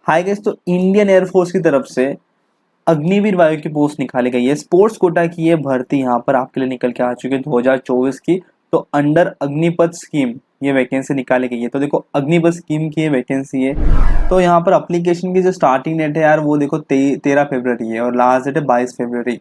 High guys, तो Indian air force की तरफ से अग्निवीर वायु की पोस्ट निकाली गई है। स्पोर्ट्स कोटा की ये भर्ती यहाँ पर आपके लिए निकल के आ चुकी है 2024 की। तो अंडर अग्निपथ स्कीम ये वैकेंसी निकाली गई है। तो देखो अग्निपथ स्कीम की ये वैकेंसी है। तो यहाँ पर अप्लीकेशन की जो स्टार्टिंग डेट है यार वो देखो 13 फरवरी है और लास्ट डेट है 22 फरवरी।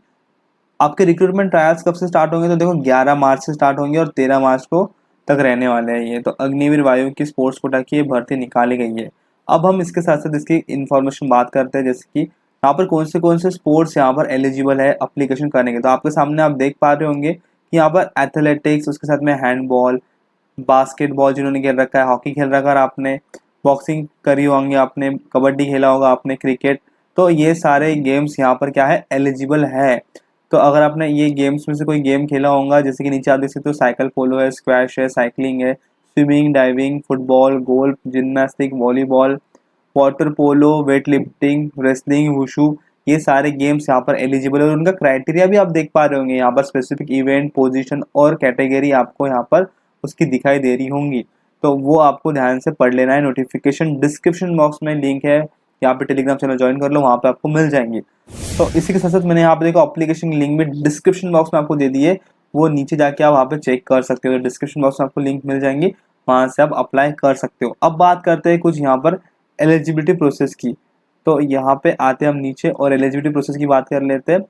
आपके रिक्रूटमेंट ट्रायल्स कब से स्टार्ट होंगे? तो देखो 11 मार्च से स्टार्ट होंगे और 13 मार्च को तक रहने वाले हैं ये। तो अग्निवीर वायु की स्पोर्ट्स कोटा की ये भर्ती निकाली गई है। अब हम इसके साथ साथ इसकी इन्फॉर्मेशन बात करते हैं, जैसे कि यहाँ पर कौन से स्पोर्ट्स यहाँ पर एलिजिबल है अप्लीकेशन करने के। तो आपके सामने आप देख पा रहे होंगे कि यहाँ पर एथलेटिक्स, उसके साथ में हैंडबॉल, बास्केटबॉल जिन्होंने खेल रखा है, हॉकी खेल रखा है आपने, बॉक्सिंग करी होंगे आपने, कबड्डी खेला होगा आपने, क्रिकेट, तो ये सारे गेम्स यहाँ पर क्या है एलिजिबल है। तो अगर आपने ये गेम्स में से कोई गेम खेला होगा, जैसे कि नीचे आप देख सकते हो साइकिल पोलो है, स्क्वैश है, साइकिलिंग है, swimming, diving, football, golf, gymnastic, volleyball, water polo, weight lifting, wrestling, wushu, ये सारे गेम्स यहाँ पर एलिजिबल है। और उनका क्राइटेरिया भी आप देख पा रहे होंगे यहाँ पर, स्पेसिफिक इवेंट, पोजीशन और कैटेगरी आपको यहाँ पर उसकी दिखाई दे रही होंगी। तो वो आपको ध्यान से पढ़ लेना है। नोटिफिकेशन डिस्क्रिप्शन बॉक्स में लिंक है, यहाँ पे टेलीग्राम चैनल ज्वाइन कर लो, वहाँ पे आपको मिल जाएंगे। तो इसी के साथ साथ मैंने यहाँ पे देखो एप्लीकेशन लिंक भी डिस्क्रिप्शन बॉक्स में आपको दे दिए, वो नीचे जाके आप वहाँ पे चेक कर सकते हो। डिस्क्रिप्शन बॉक्स में आपको लिंक मिल जाएंगी, वहाँ से आप अप्लाई कर सकते हो। अब बात करते हैं कुछ यहाँ पर एलिजिबिलिटी प्रोसेस की। तो यहाँ पे आते हैं हम नीचे और एलिजिबिलिटी प्रोसेस की बात कर लेते हैं।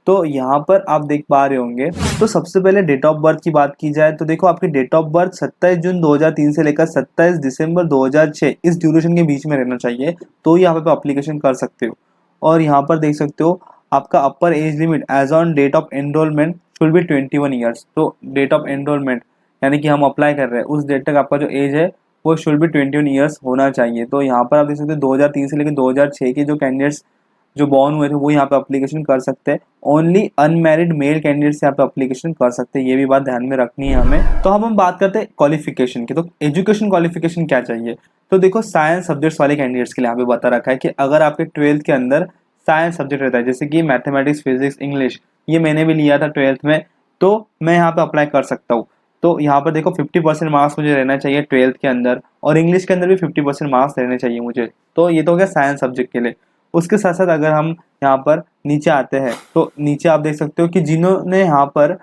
तो यहाँ पर आप देख पा रहे होंगे, तो सबसे पहले डेट ऑफ बर्थ की बात की जाए तो देखो आपकी डेट ऑफ बर्थ 27 जून 2003 से लेकर 27 दिसंबर 2006 इस ड्यूरेशन के बीच में रहना चाहिए, तो यहाँ पे अप्लीकेशन कर सकते हो। और यहाँ पर देख सकते हो आपका upper age limit as on date of enrolment should be 21 years. तो डेट ऑफ एनरोलमेंट यानी कि हम अप्लाई कर रहे हैं उस डेट तक आपका जो एज है वो शुड बी 21 ईयर्स होना चाहिए। तो यहाँ पर आप देख सकते हो 2003 से लेकर 2006 के जो कैंडिडेट्स जो बॉर्न हुए थे वो यहाँ पे अप्लीकेशन कर सकते हैं। ओनली अनमैरिड मेल कैंडिडेट्स यहाँ पे अप्लीकेशन कर सकते हैं, ये भी बात ध्यान में रखनी है हमें। तो हम बात करते हैं क्वालिफिकेशन की। तो एजुकेशन क्वालिफिकेशन क्या चाहिए? तो देखो साइंस सब्जेक्ट्स वाले कैंडिडेट्स के लिए यहाँ पे बता रखा है कि अगर आपके 12th के अंदर साइंस सब्जेक्ट रहता है, जैसे कि मैथमेटिक्स, फिजिक्स, इंग्लिश, ये मैंने भी लिया था 12th में, तो मैं यहाँ पे अप्लाई कर सकता हूँ। तो यहाँ पर देखो 50% मार्क्स मुझे रहना चाहिए 12th के अंदर, और इंग्लिश के अंदर भी 50% मार्क्स रहने चाहिए मुझे। तो ये तो हो गया साइंस सब्जेक्ट के लिए। उसके साथ साथ अगर हम यहाँ पर नीचे आते हैं तो नीचे आप देख सकते हो कि जिन्होंने यहाँ पर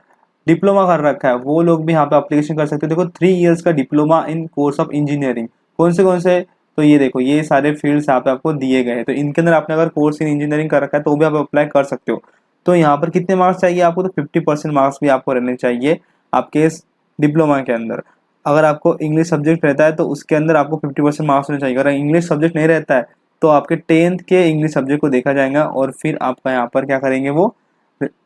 डिप्लोमा कर रखा है वो लोग भी यहाँ पे अप्लीकेशन कर सकते हो। देखो 3 इयर्स का diploma in course of engineering, कौन से, तो ये देखो ये सारे फील्ड्स यहाँ पे आपको दिए गए हैं। तो इनके अंदर आपने अगर कोर्स इन इंजीनियरिंग कर रखा है तो भी आप अप्लाई कर सकते हो। तो यहाँ पर कितने मार्क्स चाहिए आपको? तो 50% मार्क्स भी आपको रहने चाहिए आपके इस डिप्लोमा के अंदर। अगर आपको इंग्लिश सब्जेक्ट रहता है तो उसके अंदर आपको 50% मार्क्स होने चाहिए। अगर इंग्लिश सब्जेक्ट नहीं रहता है तो आपके 10th के इंग्लिश सब्जेक्ट को देखा जाएगा और फिर आपका यहाँ पर क्या करेंगे, वो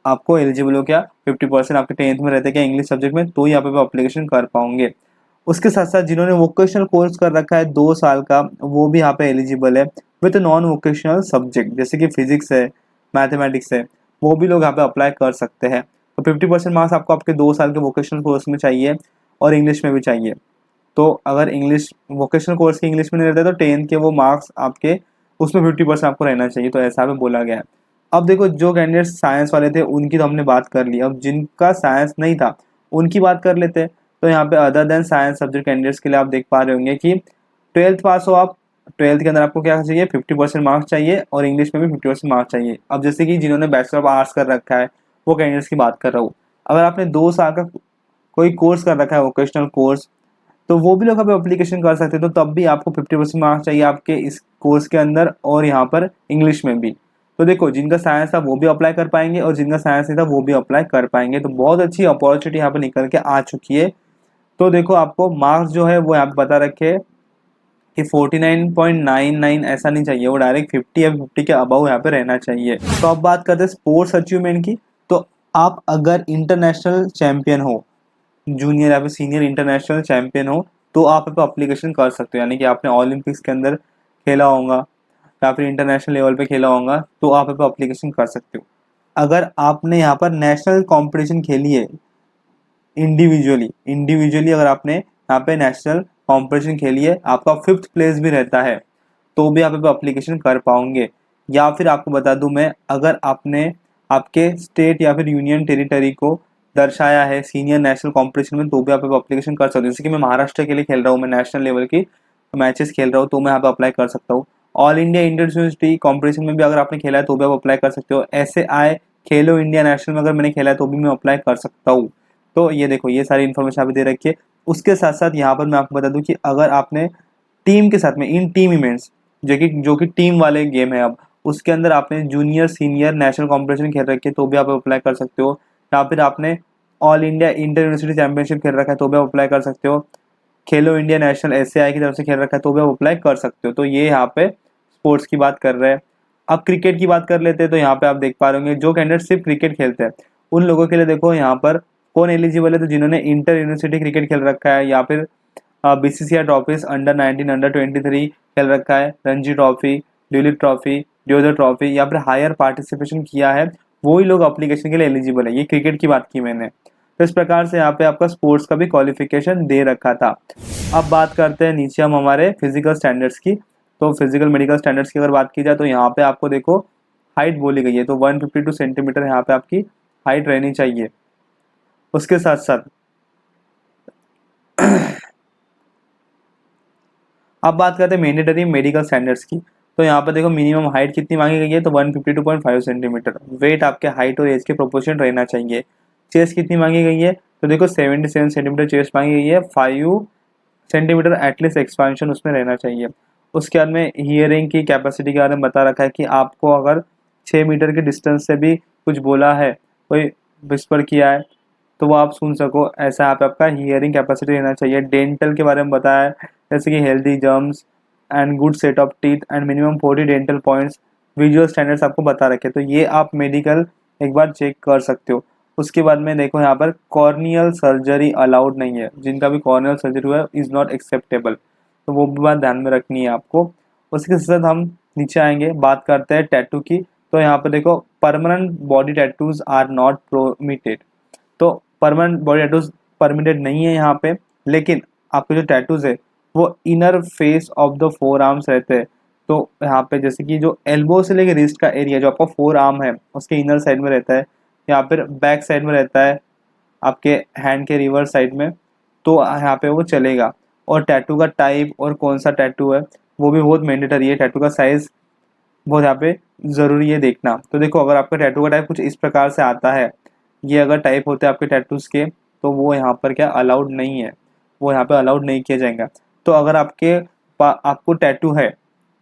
आपको एलिजिबल हो क्या 50% आपके 10th में रहते क्या इंग्लिश सब्जेक्ट में, तो यहाँ पे अप्लीकेशन कर पाओगे। उसके साथ साथ जिन्होंने वोकेशनल कोर्स कर रखा है 2 साल का, वो भी यहाँ पे एलिजिबल है विद नॉन वोकेशनल सब्जेक्ट, जैसे कि फिजिक्स है, मैथमेटिक्स है, वो भी लोग यहाँ पे अप्लाई कर सकते हैं। तो 50% मार्क्स आपको आपके 2 साल के वोकेशनल कोर्स में चाहिए और इंग्लिश में भी चाहिए। तो अगर इंग्लिश वोकेशनल कोर्स की इंग्लिश में नहीं रहता तो 10th के वो मार्क्स आपके उसमें 50% आपको रहना चाहिए। तो ऐसा भी बोला गया है। अब देखो जो कैंडिडेट साइंस वाले थे उनकी तो हमने बात कर ली, अब जिनका साइंस नहीं था उनकी बात कर लेते हैं। तो यहाँ पे other than science subject candidates के लिए आप देख पा रहे होंगे कि 12th पास हो आप, 12th के अंदर आपको क्या चाहिए 50% मार्क्स चाहिए और इंग्लिश में भी 50% मार्क्स चाहिए। अब जैसे कि जिन्होंने बैचलर ऑफ आर्ट्स कर रखा है वो कैंडिडेट्स की बात कर रहा हूँ। अगर आपने 2 साल का कोई कोर्स कर रखा है वोकेशनल कोर्स, तो वो भी लोग यहाँ पे अप्लीकेशन कर सकते हैं। तो तब भी आपको 50% मार्क्स चाहिए आपके इस कोर्स के अंदर और यहाँ पर इंग्लिश में भी। तो देखो जिनका साइंस था वो भी अप्लाई कर पाएंगे और जिनका साइंस नहीं था वो भी अप्लाई कर पाएंगे। तो बहुत अच्छी अपॉर्चुनिटी यहाँ पे निकल के आ चुकी है। तो देखो आपको मार्क्स जो है वो यहाँ पे बता रखे कि 49.99 ऐसा नहीं चाहिए, वो डायरेक्ट 50 या 50 के अबव यहाँ पे रहना चाहिए। तो अब बात करते हैं स्पोर्ट्स अचीवमेंट की। तो आप अगर इंटरनेशनल चैंपियन हो, जूनियर या फिर सीनियर इंटरनेशनल चैंपियन हो, तो आप पे अप्लीकेशन कर सकते हो। यानी कि आपने ओलंपिक्स के अंदर खेला होगा या फिर इंटरनेशनल लेवल पे खेला होगा तो आप पे अप्लीकेशन कर सकते हो। अगर आपने यहाँ पर नेशनल कंपटीशन खेली है इंडिविजुअली अगर आपने यहाँ पे नेशनल कंपटीशन खेली है, आपका 5th प्लेस भी रहता है, तो भी आप पे अप्लीकेशन कर पाओगे। या फिर आपको बता दूं मैं, अगर आपने आपके स्टेट या फिर यूनियन टेरिटरी को दर्शाया है सीनियर नेशनल कंपटीशन में, तो भी आप अप्लीकेशन कर सकते हो। जैसे कि मैं महाराष्ट्र के लिए खेल रहा हूँ, मैं नेशनल लेवल की मैचेस खेल रहा हूँ, तो मैं यहाँ पे अप्लाई कर सकता हूँ। All India inter university competition में भी अगर आपने खेला है तो भी आप अप्लाई कर सकते हो। SAI खेलो इंडिया नेशनल में अगर मैंने खेला है तो भी मैं अप्लाई कर सकता हूँ। तो ये देखो ये सारी इन्फॉर्मेशन यहाँ पे दे रखी है। उसके साथ साथ यहाँ पर मैं आपको बता दूं कि अगर आपने टीम के साथ में इन टीम इवेंट्स जो कि टीम वाले गेम है, अब उसके अंदर आपने जूनियर सीनियर नेशनल कॉम्पिटिशन खेल रखे तो भी आप अप्लाई कर सकते हो, या फिर आपने all India inter university championship खेल रखा है तो भी आप अप्लाई कर सकते हो, खेलो इंडिया नेशनल SAI की तरफ से खेल रखा है तो भी आप अप्लाई कर सकते हो। तो ये यहाँ पे स्पोर्ट्स की बात कर रहे हैं। अब क्रिकेट की बात कर लेते हैं, तो यहाँ पे आप देख पा रहे होंगे जो कैंडिडेट सिर्फ क्रिकेट खेलते हैं उन लोगों के लिए देखो यहाँ पर कौन एलिजिबल है। तो जिन्होंने इंटर यूनिवर्सिटी क्रिकेट खेल रखा है, या फिर BCCI ट्रॉफीज अंडर-19 अंडर-23 खेल रखा है, Ranji trophy, Duleep trophy, Deodhar trophy, या फिर हायर पार्टिसिपेशन किया है, वही लोग एप्लीकेशन के लिए एलिजिबल है। ये क्रिकेट की बात की मैंने। तो इस प्रकार से यहाँ पे आपका स्पोर्ट्स का भी क्वालिफिकेशन दे रखा था। अब बात करते हैं नीचे हम हमारे फिजिकल स्टैंडर्ड्स की। तो फिजिकल मेडिकल स्टैंडर्ड्स की अगर बात की जाए तो यहाँ पे आपको देखो हाइट बोली गई है, तो 152 सेंटीमीटर यहाँ पे आपकी हाइट रहनी चाहिए। उसके साथ साथ अब बात करते हैं मैंडेटरी मेडिकल स्टैंडर्ड्स की। तो यहाँ पर देखो मिनिमम हाइट कितनी मांगी गई है, तो 152.5 सेंटीमीटर। वेट आपके हाइट और एज के प्रोपोर्शन रहना चाहिए। चेस्ट कितनी मांगी गई है, तो देखो 77 सेंटीमीटर चेस्ट मांगी गई है, 5 सेंटीमीटर एटलीस्ट एक्सपांशन उसमें रहना चाहिए। उसके बाद में हियरिंग की कैपेसिटी के बारे में बता रखा है कि आपको अगर 6 मीटर के डिस्टेंस से भी कुछ बोला है, कोई विस्पर किया है, तो वो आप सुन सको, ऐसा यहाँ पे आपका हियरिंग कैपेसिटी रहना चाहिए। डेंटल के बारे में बताया है, जैसे कि healthy germs and good set of teeth and minimum 40 dental points. Visual standards आपको बता रखे, तो ये आप मेडिकल एक बार चेक कर सकते हो। उसके बाद में देखो यहाँ पर कॉर्नियल सर्जरी अलाउड नहीं है, जिनका भी कॉर्नियल सर्जरी हुआ है इज़ नॉट एक्सेप्टेबल, तो वो भी बात ध्यान में रखनी है आपको। उसके साथ हम नीचे आएंगे, बात करते हैं टैटू की। तो यहाँ पर देखो permanent body tattoos are not permitted. तो परमानेंट बॉडी टैटूज परमिटेड नहीं है यहाँ पे, लेकिन आपके जो टैटूज है वो inner face of the four arms रहते हैं। तो यहाँ पे जैसे कि जो एल्बो से लेके रिस्ट का एरिया जो आपका फोर आर्म है उसके इनर साइड में रहता है, या फिर बैक साइड में रहता है आपके हैंड के रिवर्स साइड में, तो यहाँ पे वो चलेगा। और टैटू का टाइप और कौन सा टैटू है वो भी बहुत मैंडेटरी है। टैटू का साइज बहुत यहाँ पे ज़रूरी है देखना। तो देखो अगर आपका टैटू का टाइप कुछ इस प्रकार से आता है, ये अगर टाइप होते हैं आपके टैटूज के, तो वो यहाँ पर क्या अलाउड नहीं है, वो यहाँ पे अलाउड नहीं किया जाएगा। तो अगर आपको टैटू है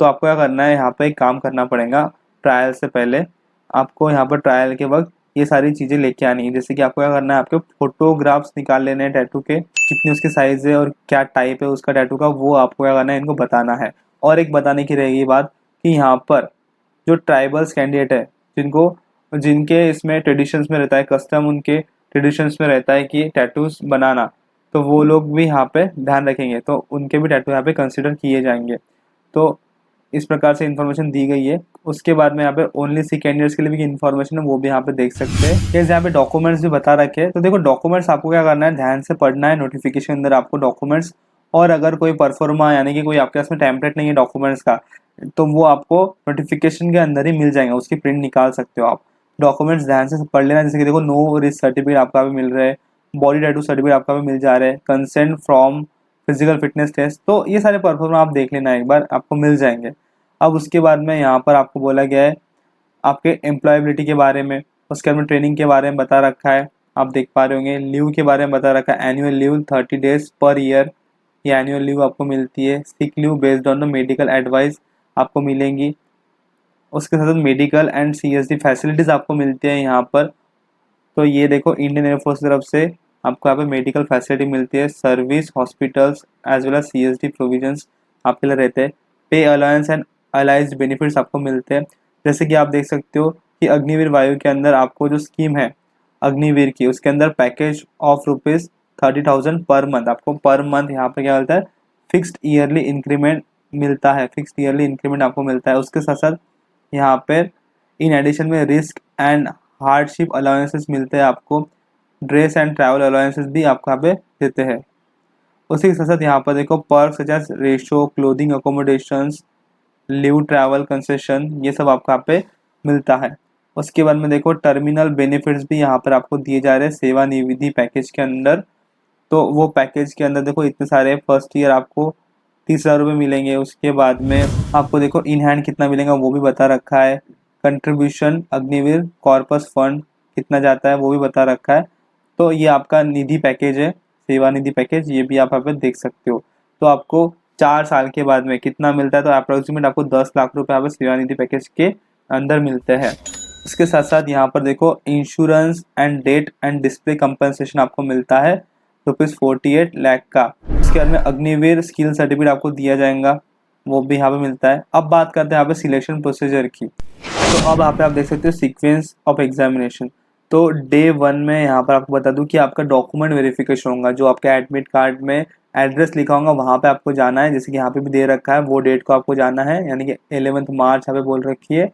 तो आपको क्या करना है, यहाँ पे एक काम करना पड़ेगा। ट्रायल से पहले आपको यहाँ पर ट्रायल के वक्त ये सारी चीज़ें लेके आनी है। जैसे कि आपको क्या करना है, आपके फोटोग्राफ्स निकाल लेने हैं टैटू के, कितनी उसकी साइज है और क्या टाइप है उसका टैटू का, वो आपको क्या करना है, इनको बताना है। और एक बताने की रहेगी बात कि यहाँ पर जो ट्राइबल्स कैंडिडेट है, जिनके इसमें ट्रेडिशंस में रहता है, कस्टम उनके ट्रेडिशंस में रहता है कि टैटूज बनाना, तो वो लोग भी यहाँ पे ध्यान रखेंगे, तो उनके भी टैटू यहाँ पे कंसिडर किए जाएंगे। तो इस प्रकार से इन्फॉर्मेशन दी गई है। उसके बाद में यहाँ पे ओनली सी कैंडिडेट्स के लिए भी इन्फॉर्मेशन है, वो भी यहाँ पे देख सकते हैं। जैसे यहाँ पे डॉक्यूमेंट्स भी बता रखे हैं। तो देखो डॉक्यूमेंट्स आपको क्या करना है, ध्यान से पढ़ना है। नोटिफिकेशन अंदर आपको डॉक्यूमेंट्स, और अगर कोई परफॉर्मा यानी कि कोई आपके पास में टेम्पलेट नहीं है डॉक्यूमेंट्स का, तो वो आपको नोटिफिकेशन के अंदर ही मिल जाएंगे, उसकी प्रिंट निकाल सकते हो आप। डॉक्यूमेंट्स ध्यान से पढ़ लेना। जैसे कि देखो नो रिस्क सर्टिफिकेट आपका भी मिल रहा है, बॉडी टैटू सर्टिफिकेट आपका भी मिल जा रहा है, consent from physical fitness test, तो ये सारे परफॉर्मा आप देख लेना एक बार, आपको मिल जाएंगे। अब उसके बाद में यहाँ पर आपको बोला गया है आपके एम्प्लॉयबिलिटी के बारे में, उसके बाद में ट्रेनिंग के बारे में बता रखा है, आप देख पा रहे होंगे। लीव के बारे में बता रखा है, annual leave 30 days per year, ये एनुअल लीव आपको मिलती है। Sick leave based on the medical advice आपको मिलेंगी। उसके साथ मेडिकल एंड CSD फैसिलिटीज़ आपको मिलती है यहाँ पर। तो ये देखो इंडियन एयरफोर्स की तरफ से आपको यहाँ पे मेडिकल फैसिलिटी मिलती है, service hospitals as well as CSD provisions आपके लिए रहते हैं। पे अलायंस एंड अलाइज्ड बेनिफिट्स आपको मिलते हैं। जैसे कि आप देख सकते हो कि अग्निवीर वायु के अंदर आपको जो स्कीम है अग्निवीर की, उसके अंदर पैकेज ऑफ ₹30,000 पर मंथ, आपको पर मंथ यहाँ पे क्या मिलता है, फिक्स्ड ईयरली इंक्रीमेंट मिलता है, फिक्स्ड ईयरली इंक्रीमेंट आपको मिलता है। उसके साथ साथ यहाँ पर इन एडिशन में रिस्क एंड हार्डशिप अलाउंसेस मिलते हैं आपको। ड्रेस एंड ट्रैवल अलाउंसेस भी आपको यहाँ पे देते हैं। उसी के साथ साथ यहाँ पर देखो perk such as ration, clothing, accommodations, leave, travel concession, ये सब आपको यहाँ पे मिलता है। उसके बाद में देखो टर्मिनल बेनिफिट्स भी यहाँ पर आपको दिए जा रहे हैं सेवानिवृत्ति पैकेज के अंदर। तो वो पैकेज के अंदर देखो इतने सारे, फर्स्ट ईयर आपको 30,000 रुपये मिलेंगे। उसके बाद में आपको देखो इन हैंड कितना मिलेगा वो भी बता रखा है। कंट्रीब्यूशन अग्निवीर कॉर्पस फंड कितना जाता है वो भी बता रखा है। तो ये आपका निधि पैकेज है, सेवा निधि पैकेज, ये भी आप यहाँ पे देख सकते हो। तो आपको 4 साल के बाद में कितना मिलता है, तो अप्रोक्सीमेट आपको 10 लाख रुपए यहाँ पे सेवा निधि पैकेज के अंदर मिलते हैं। इसके साथ साथ यहाँ पर देखो insurance and death and display compensation आपको मिलता है ₹48 लाख का। इसके बाद में अग्निवीर स्किल सर्टिफिकेट आपको दिया जाएगा, वो भी यहाँ पे मिलता है। अब बात करते हैं यहाँ पे सिलेक्शन प्रोसीजर की। तो अब यहाँ पे आप देख सकते हो सीक्वेंस ऑफ एग्जामिनेशन। तो डे 1 में यहाँ पर आपको बता दूं कि आपका डॉक्यूमेंट वेरिफिकेशन होगा। जो आपका एडमिट कार्ड में एड्रेस लिखा होगा वहाँ पे आपको जाना है, जैसे कि यहाँ पे भी दे रखा है वो डेट को आपको जाना है, यानी कि 11 मार्च यहाँ पे बोल रखी है,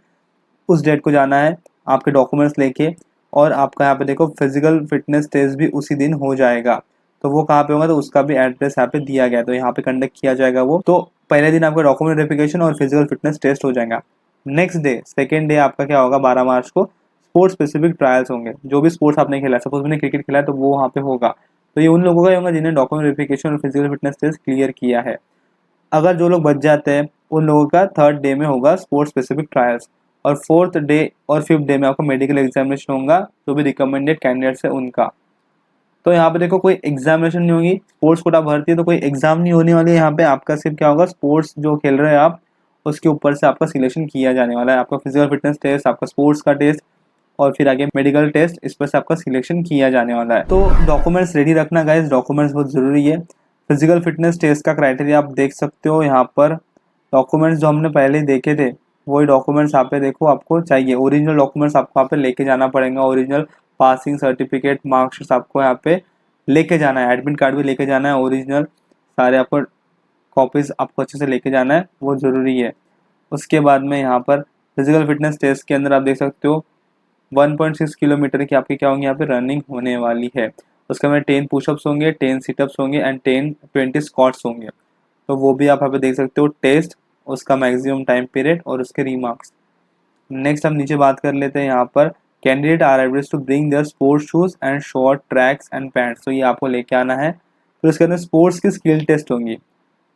उस डेट को जाना है आपके डॉक्यूमेंट्स लेके। और आपका यहाँ पे देखो फिजिकल फिटनेस टेस्ट भी उसी दिन हो जाएगा। तो वो कहाँ पे होगा, तो उसका भी एड्रेस यहाँ पे दिया गया है, तो यहाँ पे कंडक्ट किया जाएगा वो। तो पहले दिन आपका डॉक्यूमेंट वेरिफिकेशन और फिजिकल फिटनेस टेस्ट हो जाएगा। नेक्स्ट डे सेकेंड डे आपका क्या होगा, 12 मार्च को स्पोर्ट्स स्पेसिफिक ट्रायल्स होंगे। जो भी स्पोर्ट्स आपने खेला, सपोज मैंने क्रिकेट खेला है तो वो वहाँ पे होगा। तो ये उन लोगों का ही होगा जिन्हें डॉक्यूमेंट वेरिफिकेशन और फिजिकल फिटनेस टेस्ट क्लियर किया है। अगर जो लोग बच जाते हैं उन लोगों का थर्ड डे में होगा स्पोर्ट्स स्पेसिफिक ट्रायल्स, और फोर्थ डे और फिफ्थ डे में आपको मेडिकल एग्जामिनेशन होगा जो भी रिकमेंडेड कैंडिडेट्स है उनका। तो यहाँ पे देखो कोई एग्जामिनेशन नहीं होगी, स्पोर्ट्स कोटा भर्ती है तो कोई एग्जाम नहीं होने वाली है यहाँ पे। आपका सिर्फ क्या होगा, स्पोर्ट्स जो खेल रहे हैं आप उसके ऊपर से आपका सिलेक्शन किया जाने वाला है। आपका फिजिकल फिटनेस टेस्ट, आपका स्पोर्ट्स का टेस्ट और फिर आगे मेडिकल टेस्ट, इस पर से आपका सिलेक्शन किया जाने वाला है। तो डॉक्यूमेंट्स रेडी रखना गाइस, डॉक्यूमेंट्स बहुत जरूरी है। फिजिकल फिटनेस टेस्ट का क्राइटेरिया आप देख सकते हो यहाँ पर। डॉक्यूमेंट्स जो हमने पहले देखे थे वही डॉक्यूमेंट्स यहाँ पे देखो आपको चाहिए। ओरिजिनल डॉक्यूमेंट्स आपको यहाँ पे लेके जाना पड़ेगा। ओरिजिनल पासिंग सर्टिफिकेट, मार्कशीट आपको यहाँ पे लेके जाना है। एडमिट कार्ड भी लेके जाना है, ओरिजिनल सारे आपको कॉपीज आपको अच्छे से लेके जाना है, वो जरूरी है। उसके बाद में यहाँ पर फिजिकल फिटनेस टेस्ट के अंदर आप देख सकते हो 1.6 किलोमीटर की आपकी क्या होंगी यहाँ पे रनिंग होने वाली है। उसके बाद 10 पुशअप्स होंगे, 10 सिटअप्स होंगे एंड 20 स्क्वाट्स होंगे। तो वो भी आप यहाँ पे देख सकते हो, टेस्ट, उसका मैक्सिमम टाइम पीरियड और उसके रिमार्क्स। नेक्स्ट हम नीचे बात कर लेते हैं यहाँ पर candidate are advised to bring their sports shoes and short tracks and pants. तो ये आपको लेके आना है। फिर उसके अंदर स्पोर्ट्स की स्किल टेस्ट होंगी,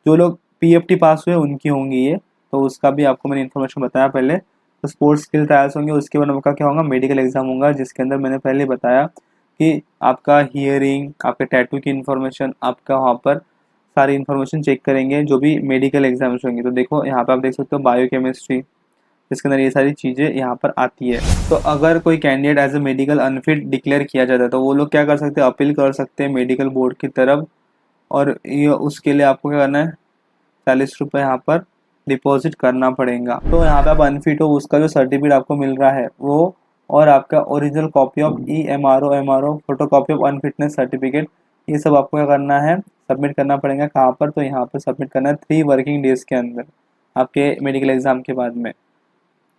जो लोग पीएफटी पास हुए उनकी होंगी ये, तो उसका भी आपको मैंने इन्फॉर्मेशन बताया पहले। तो स्पोर्ट्स स्किल ट्रायल्स होंगे, उसके बाद आपका क्या होगा, मेडिकल एग्जाम होगा, जिसके अंदर मैंने पहले बताया कि आपका हियरिंग, आपके टैटू की इन्फॉर्मेशन, आपका वहाँ पर सारी इन्फॉर्मेशन चेक करेंगे जो भी मेडिकल एग्जाम्स होंगे। तो देखो यहाँ पे आप देख सकते हो बायोकेमिस्ट्री, जिसके अंदर ये सारी चीज़ें यहाँ पर आती है। तो अगर कोई candidate as a medical unfit declare किया जाता है तो वो लोग क्या कर सकते हैं, अपील कर सकते हैं मेडिकल बोर्ड की तरफ। और ये उसके लिए आपको क्या करना है, 40 रुपये यहाँ पर डिपॉजिट करना पड़ेगा। तो यहाँ पे आप अनफिट हो, उसका जो सर्टिफिकेट आपको मिल रहा है वो, और आपका original copy of MRO photo copy of unfitness certificate, ये सब आपको क्या करना है, सबमिट करना पड़ेगा। कहाँ पर, तो यहाँ पर सबमिट करना है 3 वर्किंग डेज के अंदर आपके मेडिकल एग्जाम के बाद में।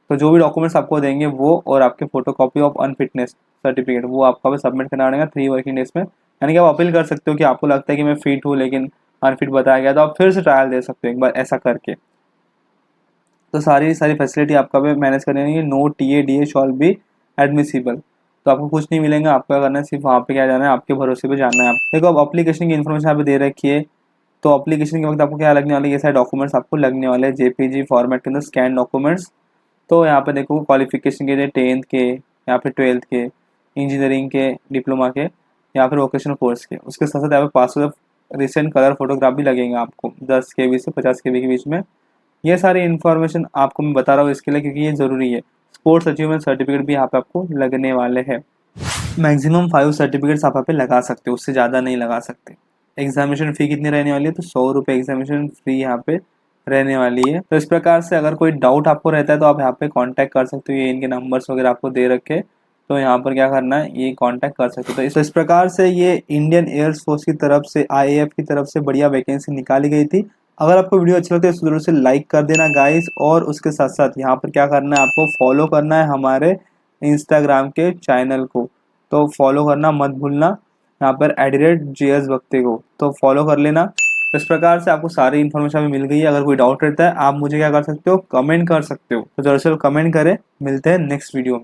तो जो भी डॉक्यूमेंट्स आपको देंगे वो और आपके photo copy of unfitness certificate वो आपको सबमिट करना पड़ेगा 3 वर्किंग डेज में। यानी कि आप अपील कर सकते हो कि आपको लगता है कि मैं फिट हूँ लेकिन अनफिट बताया गया, तो आप फिर से ट्रायल दे सकते हो एक बार ऐसा करके। तो सारी फैसिलिटी आपका भी मैनेज करनी, no TA DA shall be admissible. तो आपको कुछ नहीं मिलेगा, आपको क्या करना है, सिर्फ वहाँ पे क्या जाना है, आपके भरोसे पे जाना है। आप देखो अब अप्लीकेशन की इन्फॉर्मेशन यहाँ पे दे रखी है। तो अप्लीकेशन के वक्त आपको क्या लगने वाले, ये सारे डॉक्यूमेंट्स आपको लगने वाले हैं जेपीजी फॉर्मेट के अंदर, स्कैन डॉक्यूमेंट्स। तो यहाँ पे देखो क्वालिफिकेशन के लिए 10th के या फिर 12th के, इंजीनियरिंग के, डिप्लोमा के या फिर वोकेशनल कोर्स के। उसके साथ साथ यहाँ पे पासपोर्ट रिसेंट कलर फोटोग्राफ भी लगेगा आपको 10 KB से 50 KB के बीच में। ये सारी इन्फॉर्मेशन आपको मैं बता रहा हूँ इसके लिए क्योंकि ये ज़रूरी है। स्पोर्ट्स अचीवमेंट सर्टिफिकेट भी यहाँ पे आपको लगने वाले हैं। मैक्सिमम 5 सर्टिफिकेट्स आप यहाँ पे लगा सकते हो, उससे ज़्यादा नहीं लगा सकते। एग्जामिनेशन फ़ी कितनी रहने वाली है, तो 100 रुपये एग्जामिनेशन फ़ी यहाँ पे रहने वाली है। तो इस प्रकार से अगर कोई डाउट आपको रहता है तो आप यहाँ पे कांटेक्ट कर सकते हो। ये इनके नंबर्स वगैरह आपको दे रखे, तो यहाँ पर क्या करना है, ये कांटेक्ट कर सकते हो। तो इस प्रकार से ये इंडियन एयर फोर्स की तरफ से, IAF की तरफ से बढ़िया वैकेंसी निकाली गई थी। अगर आपको वीडियो अच्छा लगता है तो जरूर से लाइक कर देना गाइस, और उसके साथ साथ यहाँ पर क्या करना है, आपको फॉलो करना है हमारे इंस्टाग्राम के चैनल को। तो फॉलो करना मत भूलना, यहाँ पर @JS भक्ति को तो फॉलो कर लेना। तो इस प्रकार से आपको सारी इन्फॉर्मेशन मिल गई है। अगर कोई डाउट रहता है आप मुझे क्या कर सकते हो, कमेंट कर सकते हो। तो जरूर से कमेंट करें। मिलते हैं नेक्स्ट वीडियो में।